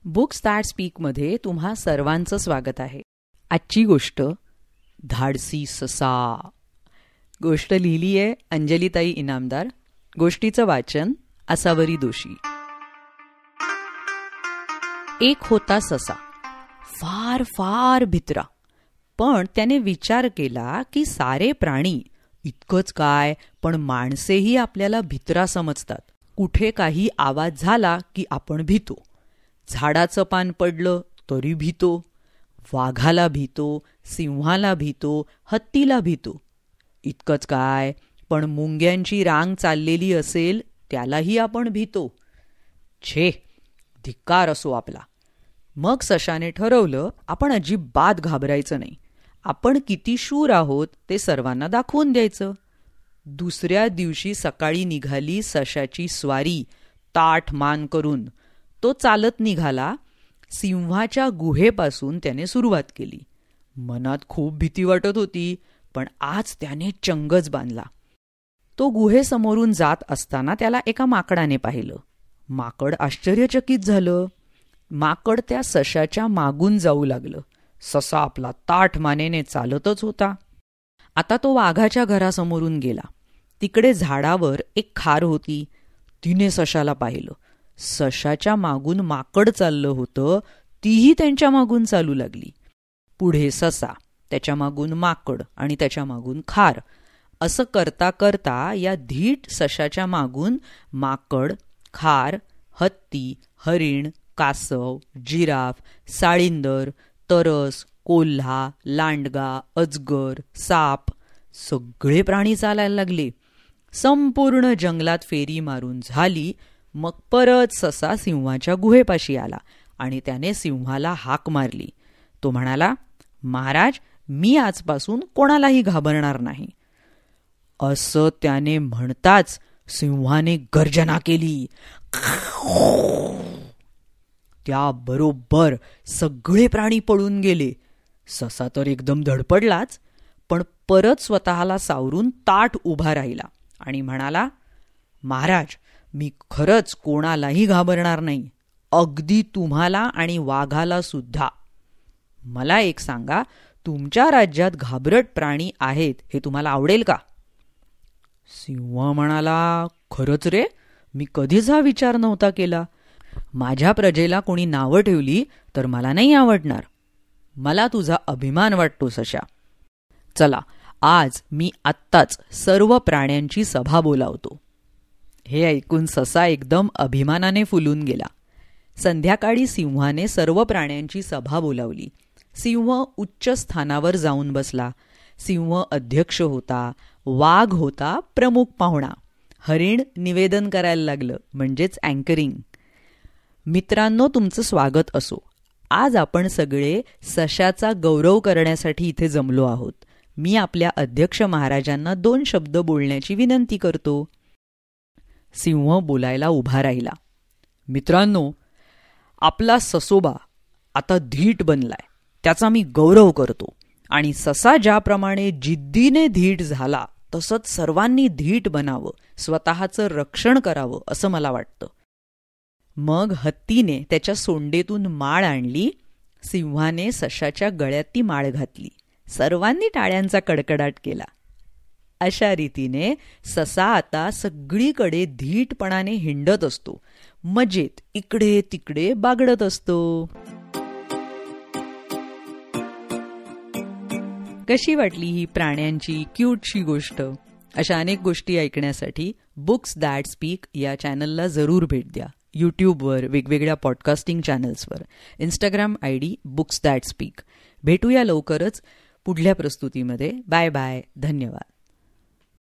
Books that स्पीकमध्ये तुम्हा सर्वांचं स्वागत आहे. आजची गोष्ट धाडसी ससा. गोष्ट लिहिली आहे अंजलीताई इनामदार. गोष्टीचं वाचन आसावरी दोशी. एक होता ससा, फार फार भित्रा. पण त्याने विचार केला की सारे प्राणी इतकंच काय, पण माणसेही आपल्याला भित्रा समजतात. कुठे काही आवाज झाला की आपण भीतो. झाडाचं पान पडलं तरी भीतो. वाघाला भीतो, सिंहाला भीतो, हत्तीला भीतो. इतकंच काय, पण मुंग्यांची रांग चाललेली असेल त्यालाही आपण भीतो. छे, धिक्कार असो आपला. मग सशाने ठरवलं आपण अजिबात घाबरायचं नाही. आपण किती शूर आहोत ते सर्वांना दाखवून द्यायचं. दुसऱ्या दिवशी सकाळी निघाली सशाची स्वारी, ताठ मान करून. तो चालत निघाला. सिंहाच्या गुहेपासून त्याने सुरुवात केली. मनात खूप भीती वाटत होती, पण आज त्याने चंगच बांधला. तो गुहेसमोरून जात असताना त्याला एका माकडाने पाहिलं. माकड आश्चर्यचकित झालं. माकड त्या सशाच्या मागून जाऊ लागलं. ससा आपला ताठ मानेने चालतच होता. आता तो वाघाच्या घरासमोरून गेला. तिकडे झाडावर एक खार होती. तिने सशाला पाहिलं. सशाच्या मागून माकड चाललं होतं, तीही त्यांच्या मागून चालू लागली. पुढे ससा, त्याच्या मागून माकड आणि त्याच्या मागून खार. असं करता करता या धीट सशाच्या मागून माकड, खार, हत्ती, हरिण, कासव, जिराफ, साळींदर, तरस, कोल्हा, लांडगा, अजगर, साप सगळे प्राणी चालायला लागले. संपूर्ण जंगलात फेरी मारून झाली. मग परत ससा सिंहाच्या गुहेपाशी आला आणि त्याने सिंहाला हाक मारली. तो म्हणाला, महाराज, मी आजपासून कोणालाही घाबरणार नाही. असं त्याने म्हणताच सिंहाने गर्जना केली. त्याबरोबर सगळे प्राणी पळून गेले. ससा तर एकदम धडपडलाच, पण परत स्वतःला सावरून ताठ उभा राहिला आणि म्हणाला, महाराज, मी खरंच कोणालाही घाबरणार नाही, अगदी तुम्हाला आणि वाघाला सुद्धा. मला एक सांगा, तुमच्या राज्यात घाबरट प्राणी आहेत हे तुम्हाला आवडेल का? सिंह म्हणाला, खरंच रे, मी कधीच हा विचार नव्हता केला. माझ्या प्रजेला कोणी नावं ठेवली तर मला नाही आवडणार. मला तुझा अभिमान वाटतो सशा. चला, आज मी आत्ताच सर्व प्राण्यांची सभा बोलावतो. हे ऐकून ससा एकदम अभिमानाने फुलून गेला. संध्याकाळी सिंहाने सर्व प्राण्यांची सभा बोलावली. सिंह उच्च स्थानावर जाऊन बसला. सिंह अध्यक्ष होता. वाघ होता प्रमुख पाहुणा. हरिण निवेदन करायला लागलं, म्हणजेच अँकरिंग. मित्रांनो, तुमचं स्वागत असो. आज आपण सगळे सशाचा गौरव करण्यासाठी इथे जमलो आहोत. मी आपल्या अध्यक्ष महाराजांना 2 शब्द बोलण्याची विनंती करतो. सिंह बोलायला उभा राहिला. मित्रांनो, आपला ससोबा आता धीट बनलाय, त्याचा मी गौरव करतो. आणि ससा ज्याप्रमाणे जिद्दीने धीट झाला, तसंच सर्वांनी धीट बनावं, स्वतःचं रक्षण करावं असं मला वाटतं. मग हत्तीने त्याच्या सोंडेतून माळ आणली. सिंहाने सशाच्या गळ्यात ती माळ घातली. सर्वांनी टाळ्यांचा कडकडाट केला. अशा रीतीने ससा आता सगळीकडे धीटपणाने हिंडत असतो. मजेत इकडे तिकडे बागडत असतो. कशी वाटली ही प्राण्यांची क्यूटशी गोष्ट? अशा अनेक गोष्टी ऐकण्यासाठी बुक्स दॅट स्पीक या चॅनलला जरूर भेट द्या. यूट्यूबवर, वेगवेगळ्या पॉडकास्टिंग चॅनल्सवर, Instagram ID books that speak. भेटूया लवकरच पुढल्या प्रस्तुतीमध्ये. Bye bye. धन्यवाद.